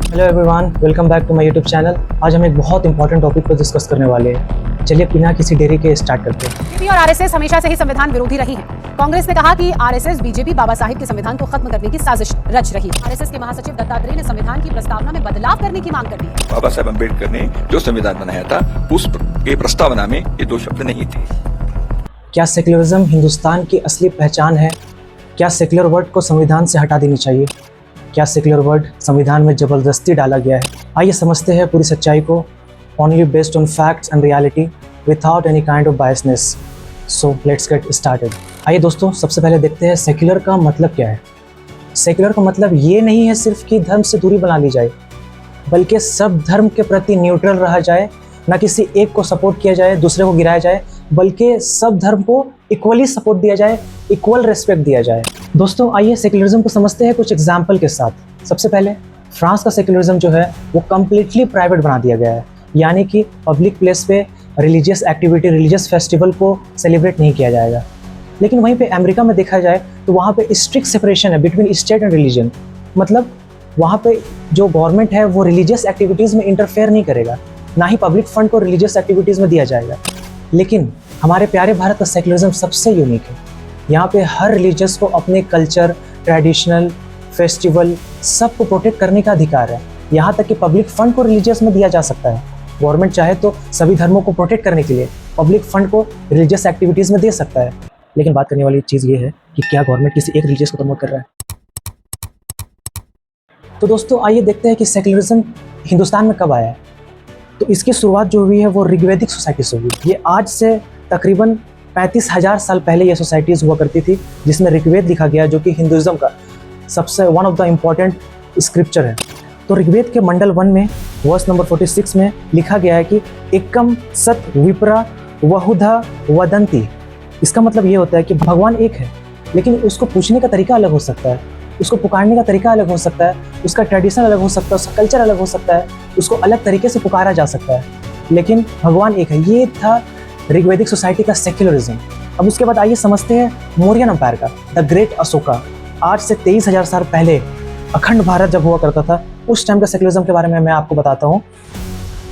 Hello everyone, welcome back to my YouTube channel. आज हम एक बहुत इंपॉर्टेंट टॉपिक पर डिस्कस करने वाले हैं। चलिए बिना किसी देरी के स्टार्ट करते हैं। बीजेपी और आरएसएस हमेशा से ही संविधान विरोधी रही है। कांग्रेस ने कहा कि आरएसएस बीजेपी बाबा साहिब के संविधान को खत्म करने की साजिश रच रही है। आरएसएस के महासचिव दत्तात्रेय ने संविधान की प्रस्तावना में बदलाव करने की मांग कर दी है। बाबा साहेब अम्बेडकर ने जो संविधान बनाया था उस के प्रस्तावना में ये दो शब्द नहीं थे। क्या सेक्युलरिज्म हिंदुस्तान की असली पहचान है? क्या सेक्युलर वर्ड को संविधान से हटा देनी चाहिए? क्या सेक्युलर वर्ड संविधान में जबरदस्ती डाला गया है? आइए समझते हैं पूरी सच्चाई को, only based on facts and reality without any kind of biasness. So let's get started. आइए दोस्तों, सबसे पहले देखते हैं सेक्युलर का मतलब क्या है। सेक्युलर का मतलब ये नहीं है सिर्फ कि धर्म से दूरी बना ली जाए, बल्कि सब धर्म के प्रति न्यूट्रल रहा जाए, ना किसी एक को सपोर्ट किया जाए, दूसरे को गिराया जाए, बल्कि सब धर्म को इक्वली सपोर्ट दिया जाए, इक्वल रिस्पेक्ट दिया जाए। दोस्तों आइए सेक्युलरिज्म को समझते हैं कुछ एग्जाम्पल के साथ। सबसे पहले फ्रांस का सेक्युलरिज्म जो है वो कम्प्लीटली प्राइवेट बना दिया गया है, यानी कि पब्लिक प्लेस पे रिलीजियस एक्टिविटी, रिलीजियस फेस्टिवल को सेलिब्रेट नहीं किया जाएगा। लेकिन वहीं पे अमेरिका में देखा जाए तो वहाँ पे स्ट्रिक्ट सेपरेशन है बिटवीन स्टेट एंड रिलीजन। मतलब वहाँ पे जो गवर्नमेंट है वो रिलीजियस एक्टिविटीज़ में इंटरफेयर नहीं करेगा, ना ही पब्लिक फंड को रिलीजियस एक्टिविटीज़ में दिया जाएगा। लेकिन हमारे प्यारे भारत का सेक्युलरिज्म सबसे यूनिक है। यहाँ पे हर रिलीजियस को अपने कल्चर, ट्रेडिशनल, फेस्टिवल सब को प्रोटेक्ट करने का अधिकार है। यहाँ तक कि पब्लिक फंड को रिलीजियस में दिया जा सकता है। गवर्नमेंट चाहे तो सभी धर्मों को प्रोटेक्ट करने के लिए पब्लिक फंड को रिलीजियस एक्टिविटीज़ में दे सकता है। लेकिन बात करने वाली चीज़ ये है कि क्या गवर्नमेंट किसी एक रिलीजियस को प्रमोट कर रहा है? तो दोस्तों आइए देखते हैं कि सेक्युलरिज्म हिंदुस्तान में कब आया है। तो इसकी शुरुआत जो हुई है वो ऋग्वैदिक सोसाइटी से हुई। ये आज से तकरीबन 35,000 साल पहले ये सोसाइटीज़ हुआ करती थी, जिसमें ऋग्वेद लिखा गया, जो कि हिंदुइज्म का सबसे one of the important scripture है। तो ऋग्वेद के मंडल 1 में वर्स नंबर 46 में लिखा गया है कि एकम सत विप्रा वहुधा वदंती। इसका मतलब ये होता है कि भगवान एक है, लेकिन उसको पूछने का तरीका अलग हो सकता है, उसको पुकारने का तरीका अलग हो सकता है, उसका ट्रेडिशन अलग हो सकता है, उसका कल्चर अलग हो सकता है, उसको अलग तरीके से पुकारा जा सकता है, लेकिन भगवान एक है। ये था ऋग्वैदिक सोसाइटी का सेक्युलरिज्म। अब उसके बाद आइए समझते हैं मौर्यन एम्पायर का, द ग्रेट अशोका। आज से 23,000 साल पहले अखंड भारत जब हुआ करता था, उस टाइम का सेक्युलरिज्म के बारे में मैं आपको बताता हूँ,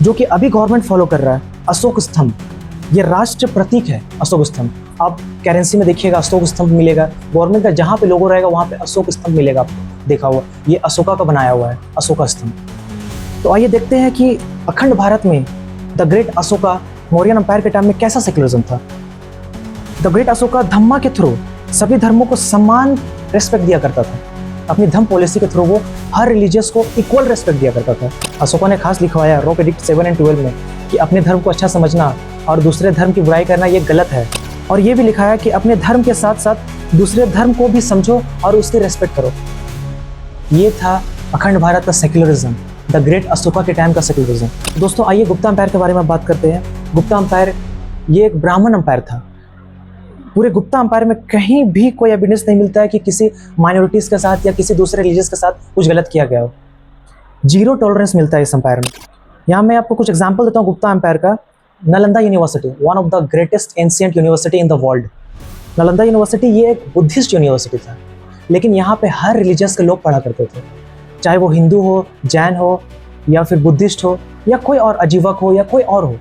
जो कि अभी गवर्नमेंट फॉलो कर रहा है। अशोक स्तंभ, ये राष्ट्र प्रतीक है। अशोक स्तंभ आप करेंसी में देखिएगा, अशोक स्तंभ मिलेगा। गवर्नमेंट का जहाँ पे लोगो रहेगा वहाँ पे अशोक स्तंभ मिलेगा आपको, देखा हुआ। ये अशोका का बनाया हुआ है, अशोका स्तंभ। तो आइए देखते हैं कि अखंड भारत में the great Ashoka Mauryan empire के टाइम में कैसा सेक्युलरिज्म था। द ग्रेट अशोका धम्मा के थ्रू सभी धर्मों को समान रेस्पेक्ट दिया करता था। अपनी धम्म पॉलिसी के थ्रू वो हर रिलीजियस को इक्वल रेस्पेक्ट दिया करता था। अशोका ने खास लिखवाया रोक एडिक्ट 7 और 12 में कि अपने धर्म को अच्छा समझना और दूसरे धर्म की बुराई करना ये गलत है। और ये भी लिखा है कि अपने धर्म के साथ साथ दूसरे धर्म को भी समझो और उसकी रेस्पेक्ट करो। ये था अखंड भारत का सेक्युलरिज्म, द ग्रेट अशोका के टाइम का सेक्युलरिज्म। दोस्तों आइए गुप्ता एम्पायर के बारे में बात करते हैं। गुप्ता एम्पायर ये एक ब्राह्मण एम्पायर था। पूरे गुप्ता एम्पायर में कहीं भी कोई एविडेंस नहीं मिलता है कि किसी माइनॉरिटीज़ के साथ या किसी दूसरे रिलीजियस के साथ कुछ गलत किया गया हो। जीरो टॉलरेंस मिलता है इस एम्पायर में। यहाँ मैं आपको कुछ एग्जाम्पल देता हूँ गुप्ता एम्पायर का। Nalanda university, one of the greatest ancient university in the world. Nalanda university ये एक बुद्धिस्ट यूनिवर्सिटी था, लेकिन यहाँ पे हर रिलीजियस के लोग पढ़ा करते थे, चाहे वो हिंदू हो, जैन हो, या फिर बुद्धिस्ट हो, या कोई और अजीवक हो, या कोई और हो।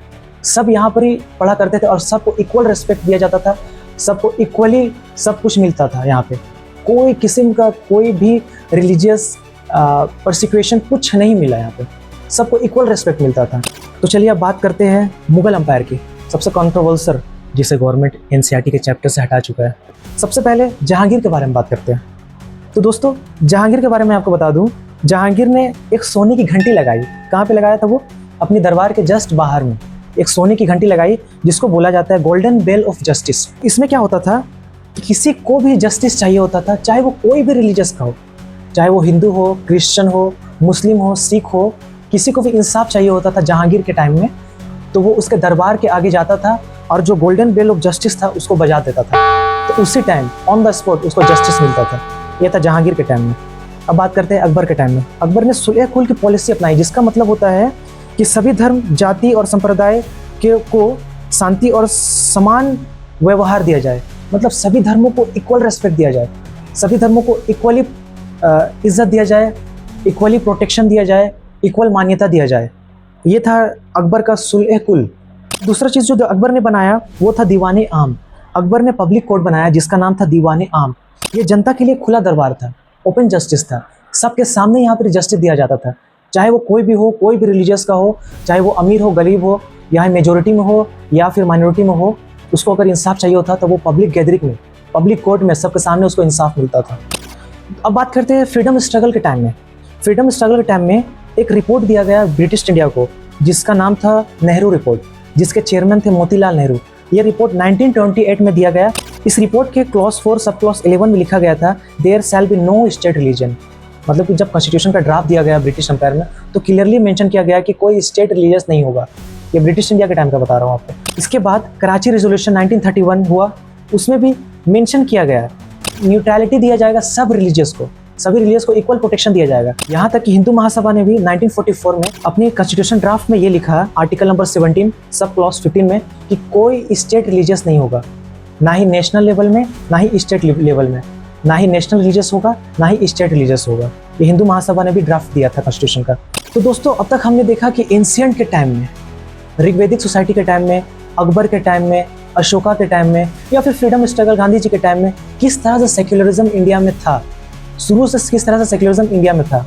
सब यहाँ पर ही पढ़ा करते थे और सबको इक्वल रिस्पेक्ट दिया जाता था, सबको इक्वली सब कुछ मिलता था। यहाँ पे कोई किस्म का कोई भी रिलीजियस परसिक्यूशन कुछ नहीं मिला। यहाँ पे सबको इक्वल रिस्पेक्ट मिलता था। तो चलिए अब बात करते हैं मुगल एम्पायर की, सबसे कंट्रोवर्शियल, जिसे गवर्नमेंट एनसीईआरटी के चैप्टर से हटा चुका है। सबसे पहले जहांगीर के बारे में बात करते हैं। तो दोस्तों जहांगीर के बारे में आपको बता दूं, जहांगीर ने एक सोने की घंटी लगाई। कहाँ पे लगाया था वो? अपनी दरबार के जस्ट बाहर में एक सोने की घंटी लगाई, जिसको बोला जाता है गोल्डन बेल ऑफ जस्टिस। इसमें क्या होता था कि किसी को भी जस्टिस चाहिए होता था, चाहे वो कोई भी रिलीजियस का हो, चाहे वो हिंदू हो, क्रिश्चियन हो, मुस्लिम हो, सिख हो, किसी को भी इंसाफ चाहिए होता था जहांगीर के टाइम में, तो वो उसके दरबार के आगे जाता था और जो गोल्डन बेल ऑफ जस्टिस था उसको बजा देता था। तो उसी टाइम ऑन द स्पॉट उसको जस्टिस मिलता था। यह था जहांगीर के टाइम में। अब बात करते हैं अकबर के टाइम में। अकबर ने सुलह कुल की पॉलिसी अपनाई, जिसका मतलब होता है कि सभी धर्म, जाति और संप्रदाय को शांति और समान व्यवहार दिया जाए। मतलब सभी धर्मों को इक्वल रेस्पेक्ट दिया जाए, सभी धर्मों को इक्वली इज्जत दिया जाए, इक्वली प्रोटेक्शन दिया जाए, इक्वल मान्यता दिया जाए। ये था अकबर का सुलह कुल। दूसरा चीज़ जो अकबर ने बनाया वो था दीवाने आम। अकबर ने पब्लिक कोर्ट बनाया जिसका नाम था दीवाने आम। ये जनता के लिए खुला दरबार था, ओपन जस्टिस था, सबके सामने यहाँ पर जस्टिस दिया जाता था, चाहे वो कोई भी हो, कोई भी रिलीजियस का हो, चाहे वो अमीर हो, गरीब हो, या मेजोरिटी में हो या फिर माइनॉरिटी में हो, उसको अगर इंसाफ चाहिए होता तो वो पब्लिक गैदरिंग में, पब्लिक कोर्ट में सबके सामने उसको इंसाफ मिलता था। अब बात करते हैं फ्रीडम स्ट्रगल के टाइम में। फ्रीडम स्ट्रगल के टाइम में एक रिपोर्ट दिया गया ब्रिटिश इंडिया को जिसका नाम था नेहरू रिपोर्ट, जिसके चेयरमैन थे मोतीलाल नेहरू। ये रिपोर्ट 1928 में दिया गया। इस रिपोर्ट के क्लॉज 4 सब क्लॉज 11 में लिखा गया था there shall be no state religion. मतलब कि जब कॉन्स्टिट्यूशन का ड्राफ्ट दिया गया ब्रिटिश एम्पायर में तो क्लियरली मेंशन किया गया कि कोई स्टेट रिलीजियस नहीं होगा। ये ब्रिटिश इंडिया के टाइम का बता रहा हूँ आपको। इसके बाद कराची रेजोल्यूशन 1931 हुआ, उसमें भी मेंशन किया गया न्यूट्रलिटी दिया जाएगा सब रिलीजियस को, सभी रिलीजियस को इक्वल प्रोटेक्शन दिया जाएगा। यहाँ तक कि हिंदू महासभा ने भी 1944 में अपनी कॉन्स्टिट्यूशन ड्राफ्ट में ये लिखा आर्टिकल नंबर 17 सब क्लॉज 15 में कि कोई स्टेट रिलीजियस नहीं होगा, ना ही नेशनल लेवल में ना ही स्टेट लेवल में, ना ही नेशनल रिलीजियस होगा ना ही स्टेट रिलीजियस होगा। ये हिंदू महासभा ने भी ड्राफ्ट दिया था कॉन्स्टिट्यूशन का। तो दोस्तों अब तक हमने देखा कि एंशिएंट के टाइम में, ऋग्वेदिक सोसाइटी के टाइम में, अकबर के टाइम में, अशोका के टाइम में या फिर फ्रीडम स्ट्रगल गांधी जी के टाइम में किस तरह से सेक्युलरिज्म इंडिया में था, शुरू से किस तरह से सेक्युलरिज्म इंडिया में था।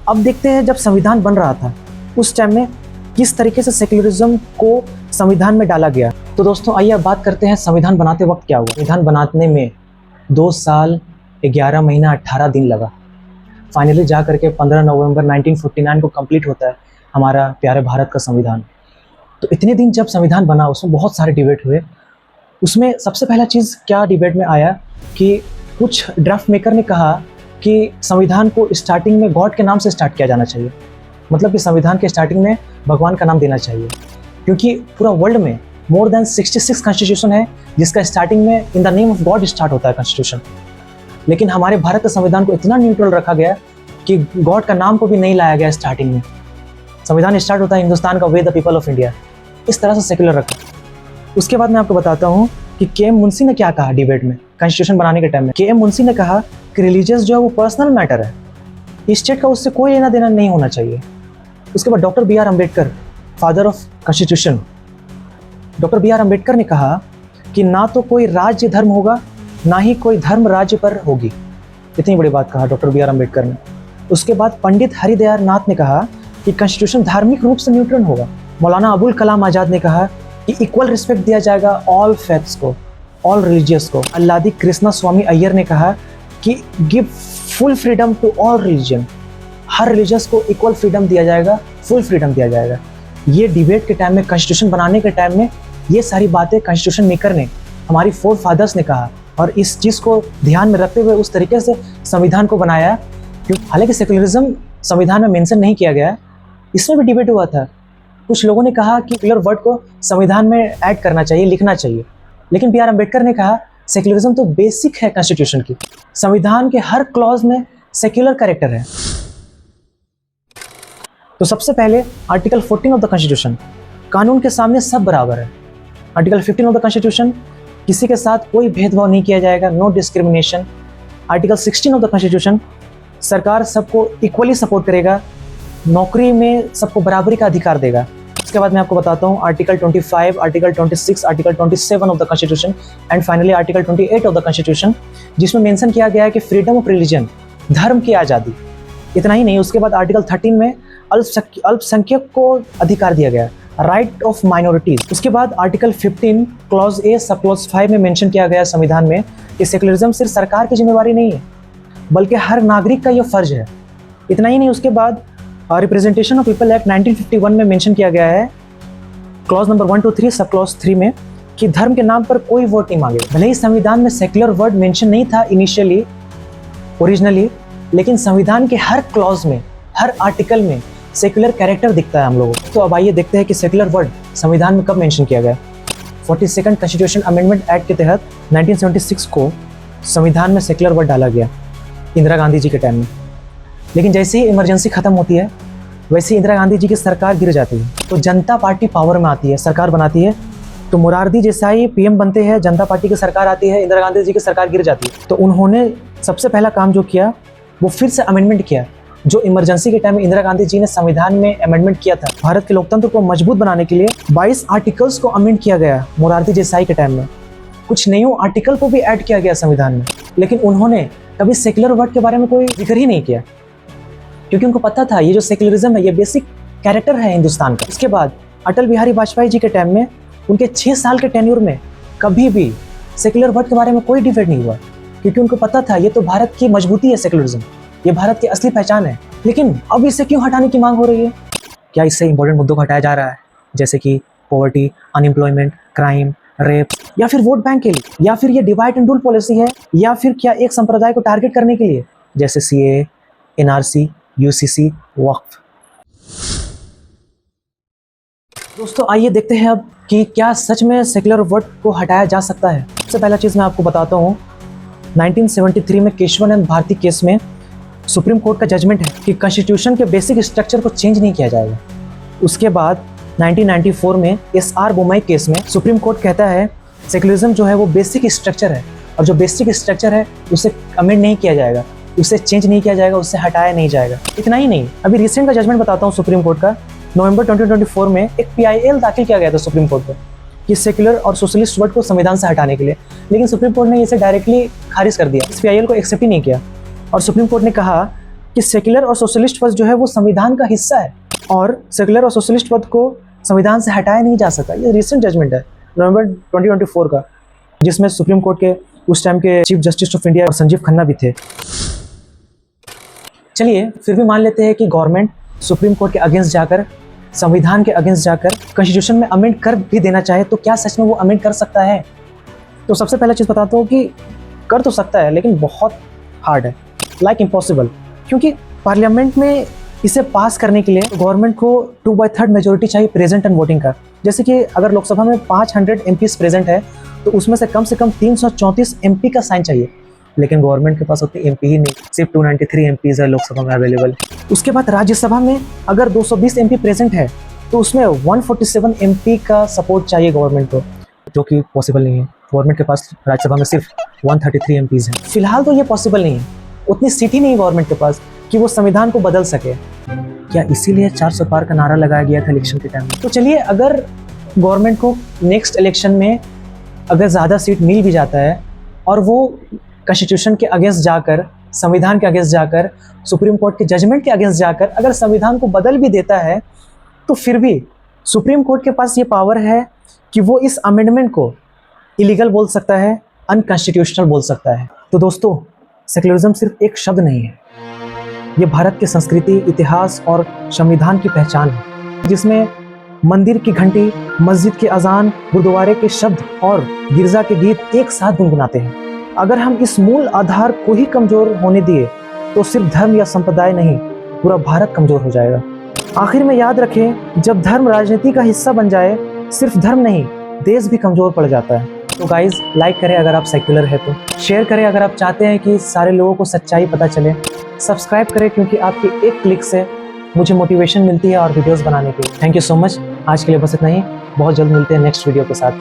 अब देखते हैं जब संविधान बन रहा था उस टाइम में किस तरीके से सेक्युलरिज्म को संविधान में डाला गया। तो दोस्तों आइए अब बात करते हैं संविधान बनाते वक्त क्या हुआ। संविधान बनाने में 2 साल 11 महीना 18 दिन लगा। फाइनली जा करके 15 नवंबर 1949 को कंप्लीट होता है हमारा प्यारे भारत का संविधान। तो इतने दिन जब संविधान बना उसमें बहुत सारे डिबेट हुए। उसमें सबसे पहला चीज़ क्या डिबेट में आया कि कुछ ड्राफ्ट मेकर ने कहा कि संविधान को स्टार्टिंग में गॉड के नाम से स्टार्ट किया जाना चाहिए, मतलब कि संविधान के स्टार्टिंग में भगवान का नाम देना चाहिए, क्योंकि पूरा वर्ल्ड में मोर देन 66 कॉन्स्टिट्यूशन है जिसका स्टार्टिंग में in the name of God start होता है कॉन्स्टिट्यूशन। लेकिन हमारे भारत के संविधान को इतना न्यूट्रल रखा गया कि गॉड का नाम को भी नहीं लाया गया स्टार्टिंग में। संविधान स्टार्ट होता है हिंदुस्तान का way the people of India, इस तरह से सेक्युलर रखा। उसके बाद मैं आपको बताता हूँ कि के एम मुंशी ने क्या कहा डिबेट में कॉन्स्टिट्यूशन बनाने के टाइम में। के एम मुंशी ने कहा कि रिलीजियस जो है वो पर्सनल मैटर है, स्टेट का उससे कोई लेना देना नहीं होना चाहिए। उसके बाद doctor B R Ambedkar, father of constitution, doctor B R Ambedkar ने कहा कि ना तो कोई राज्य धर्म होगा ना ही कोई धर्म राज्य पर होगी। इतनी बड़ी बात कहा डॉक्टर बी आर अम्बेडकर ने। उसके बाद पंडित हरिदयाल नाथ ने कहा कि कॉन्स्टिट्यूशन धार्मिक रूप से न्यूट्रल होगा। मौलाना अबुल कलाम आज़ाद ने कहा कि इक्वल रिस्पेक्ट दिया जाएगा ऑल फैथ्स को, ऑल रिलीजियस को। अल्लादी कृष्णा स्वामी अय्यर ने कहा कि give full freedom to all religion, हर रिलीजियस को इक्वल फ्रीडम दिया जाएगा, फुल फ्रीडम दिया जाएगा। ये डिबेट के टाइम में, कॉन्स्टिट्यूशन बनाने के टाइम में ये सारी बातें कॉन्स्टिट्यूशन मेकर ने, हमारी 4 फादर्स ने कहा और इस चीज़ को ध्यान में रखते हुए उस तरीके से संविधान को बनाया। क्योंकि हालांकि सेक्युलरिज्म संविधान में मेंशन नहीं किया गया, इसमें भी डिबेट हुआ था। कुछ लोगों ने कहा कि सेक्युलर वर्ड को संविधान में ऐड करना चाहिए, लिखना चाहिए, लेकिन बी आर अम्बेडकर ने कहा सेक्युलरिज्म तो बेसिक है कॉन्स्टिट्यूशन की, संविधान के हर क्लॉज में सेक्युलर कैरेक्टर है। तो सबसे पहले आर्टिकल 14 ऑफ द कॉन्स्टिट्यूशन, कानून के सामने सब बराबर है। आर्टिकल 15 ऑफ द कॉन्स्टिट्यूशन, किसी के साथ कोई भेदभाव नहीं किया जाएगा, no discrimination. Article 16 of the constitution, सरकार सबको इक्वली सपोर्ट करेगा, नौकरी में सबको बराबरी का अधिकार देगा। उसके बाद मैं आपको बताता हूँ article 25, article 26, article 27 of the constitution and finally article 28 of the constitution, जिसमें मेंशन किया गया है कि फ्रीडम ऑफ रिलीजन, धर्म की आज़ादी। इतना ही नहीं, उसके बाद आर्टिकल 13 में अल्पसंख्यक को अधिकार दिया गया, राइट ऑफ माइनॉरिटीज। उसके बाद article 15 clause A sub clause 5 में मेंशन किया गया संविधान में कि सेक्युलरिज्म सिर्फ सरकार की जिम्मेवारी नहीं है बल्कि हर नागरिक का यह फर्ज है। इतना ही नहीं, उसके बाद रिप्रेजेंटेशन ऑफ पीपल एक्ट 1951 में मेंशन किया गया है clause number 1 to 3 sub clause 3 में कि धर्म के नाम पर कोई वोट नहीं मांगे। भले ही संविधान में सेक्युलर वर्ड मेंशन नहीं था इनिशियली, ओरिजिनली, लेकिन संविधान के हर क्लॉज में, हर आर्टिकल में सेक्युलर कैरेक्टर दिखता है हम लोगों को। तो अब आइए देखते हैं कि सेक्युलर वर्ड संविधान में कब मेंशन किया गया। 42nd कॉन्स्टिट्यूशन अमेंडमेंट एक्ट के तहत 1976 को संविधान में सेक्युलर वर्ड डाला गया इंदिरा गांधी जी के टाइम में। लेकिन जैसे ही इमरजेंसी खत्म होती है वैसे ही इंदिरा गांधी जी की सरकार गिर जाती है, तो जनता पार्टी पावर में आती है, सरकार बनाती है। तो मोरारजी देसाई पीएम बनते हैं, जनता पार्टी की सरकार आती है, इंदिरा गांधी जी की सरकार गिर जाती है। तो उन्होंने सबसे पहला काम जो किया वो फिर से अमेंडमेंट किया जो इमरजेंसी के टाइम में इंदिरा गांधी जी ने संविधान में अमेंडमेंट किया था, भारत के लोकतंत्र को मजबूत बनाने के लिए 22 आर्टिकल्स को अमेंड किया गया मोरारजी देसाई के टाइम में। कुछ नए आर्टिकल को भी ऐड किया गया संविधान में, लेकिन उन्होंने कभी सेक्युलर वर्ड के बारे में कोई जिक्र ही नहीं किया, क्योंकि उनको पता था ये जो सेक्युलरिज्म है ये बेसिक कैरेक्टर है हिंदुस्तान का। इसके बाद अटल बिहारी वाजपेयी जी के टाइम में उनके 6 साल के टेन्योर में कभी भी सेक्युलर वर्ड के बारे में कोई डिबेट नहीं हुआ, क्योंकि उनको पता था ये तो भारत की मजबूती है, सेक्युलरिज्म ये भारत की असली पहचान है। लेकिन अब इसे क्यों हटाने की मांग हो रही है? क्या इससे इंपॉर्टेंट मुद्दों को हटाया जा रहा है, जैसे कि पॉवर्टी, अनएम्प्लॉयमेंट, क्राइम, रेप, या फिर वोट बैंक के लिए, या फिर ये डिवाइड एंड रूल पॉलिसी है, या फिर क्या एक संप्रदाय को टारगेट करने के लिए, जैसे CAA, NRC, UCC, वक्फ। दोस्तों आइए देखते हैं अब कि क्या सच में सेक्युलर वर्ड को हटाया जा सकता है। सबसे पहला चीज़ मैं आपको बताता हूँ, 1973 में केशवानंद भारती केस में सुप्रीम कोर्ट का जजमेंट है कि कॉन्स्टिट्यूशन के बेसिक स्ट्रक्चर को चेंज नहीं किया जाएगा। उसके बाद 1994 में SR बोमई केस में सुप्रीम कोर्ट कहता है सेक्युलरिज्म जो है वो बेसिक स्ट्रक्चर है, और जो बेसिक स्ट्रक्चर है उसे अमेंड नहीं किया जाएगा, उसे चेंज नहीं किया जाएगा, उससे हटाया नहीं जाएगा। इतना ही नहीं, अभी रिसेंट का जजमेंट बताता हूँ सुप्रीम कोर्ट का। नवंबर 2024 में एक PIL दाखिल किया गया था सुप्रीम कोर्ट में कि सेक्युलर और सोशलिस्ट वर्ड को संविधान से हटाने के लिए, लेकिन सुप्रीम कोर्ट ने इसे डायरेक्टली खारिज कर दिया, इस PIL को एक्सेप्ट ही नहीं किया। और सुप्रीम कोर्ट ने कहा कि सेक्युलर और सोशलिस्ट पद जो है वो संविधान का हिस्सा है, और सेक्युलर और सोशलिस्ट पद को संविधान से हटाया नहीं जा सकता। ये रिसेंट जजमेंट है नवंबर 2024 का, जिसमें सुप्रीम कोर्ट के उस टाइम के चीफ जस्टिस ऑफ इंडिया और संजीव खन्ना भी थे। चलिए फिर भी मान लेते हैं कि गवर्नमेंट सुप्रीम कोर्ट के अगेंस्ट जाकर, संविधान के अगेंस्ट जाकर कॉन्स्टिट्यूशन में अमेंड कर भी देना चाहे, तो क्या सच में वो अमेंड कर सकता है? तो सबसे पहला चीज़ बताता हूँ कि कर तो सकता है, लेकिन बहुत हार्ड है, लाइक इम्पॉसिबल, क्योंकि पार्लियामेंट में इसे पास करने के लिए गवर्नमेंट को 2/3 मेजोरिटी चाहिए प्रेजेंट एंड वोटिंग का। जैसे कि अगर लोकसभा में 500 MPs प्रेजेंट है तो उसमें से कम 334 MP का साइन चाहिए, लेकिन गवर्नमेंट के पास उतनी MP ही नहीं, सिर्फ 293 MPs है लोकसभा में अवेलेबल। उसके बाद राज्यसभा में अगर 220 MP प्रेजेंट है तो उसमें 147 MP का सपोर्ट चाहिए गवर्नमेंट को, जो कि पॉसिबल नहीं है। गवर्नमेंट के पास राज्यसभा में सिर्फ 133 MPs हैं। फिलहाल तो ये पॉसिबल नहीं है, उतनी सीट ही नहीं गवर्नमेंट के पास कि वो संविधान को बदल सके। क्या इसीलिए 400 पार का नारा लगाया गया था इलेक्शन के टाइम में? तो चलिए, अगर गवर्नमेंट को नेक्स्ट इलेक्शन में अगर ज़्यादा सीट मिल भी जाता है और वो कॉन्स्टिट्यूशन के अगेंस्ट जाकर, संविधान के अगेंस्ट जाकर, सुप्रीम कोर्ट के जजमेंट के अगेंस्ट जाकर अगर संविधान को बदल भी देता है, तो फिर भी सुप्रीम कोर्ट के पास ये पावर है कि वो इस अमेंडमेंट को इलीगल बोल सकता है, अनकॉन्स्टिट्यूशनल बोल सकता है। तो दोस्तों, सेक्युलरिज्म सिर्फ एक शब्द नहीं है, ये भारत की संस्कृति, इतिहास और संविधान की पहचान है, जिसमें मंदिर की घंटी, मस्जिद के अजान, गुरुद्वारे के शब्द और गिरजा के गीत एक साथ गुनगुनाते हैं। अगर हम इस मूल आधार को ही कमजोर होने दिए तो सिर्फ धर्म या संप्रदाय नहीं, पूरा भारत कमजोर हो जाएगा। आखिर में याद रखें, जब धर्म राजनीति का हिस्सा बन जाए, सिर्फ धर्म नहीं, देश भी कमजोर पड़ जाता है। तो गाइज, लाइक करें अगर आप सेक्युलर है तो, शेयर करें अगर आप चाहते हैं कि सारे लोगों को सच्चाई पता चले, सब्सक्राइब करें क्योंकि आपके एक क्लिक से मुझे मोटिवेशन मिलती है और वीडियोस बनाने की। Thank you so much. आज के लिए बस इतना ही, बहुत जल्द मिलते हैं नेक्स्ट वीडियो के साथ।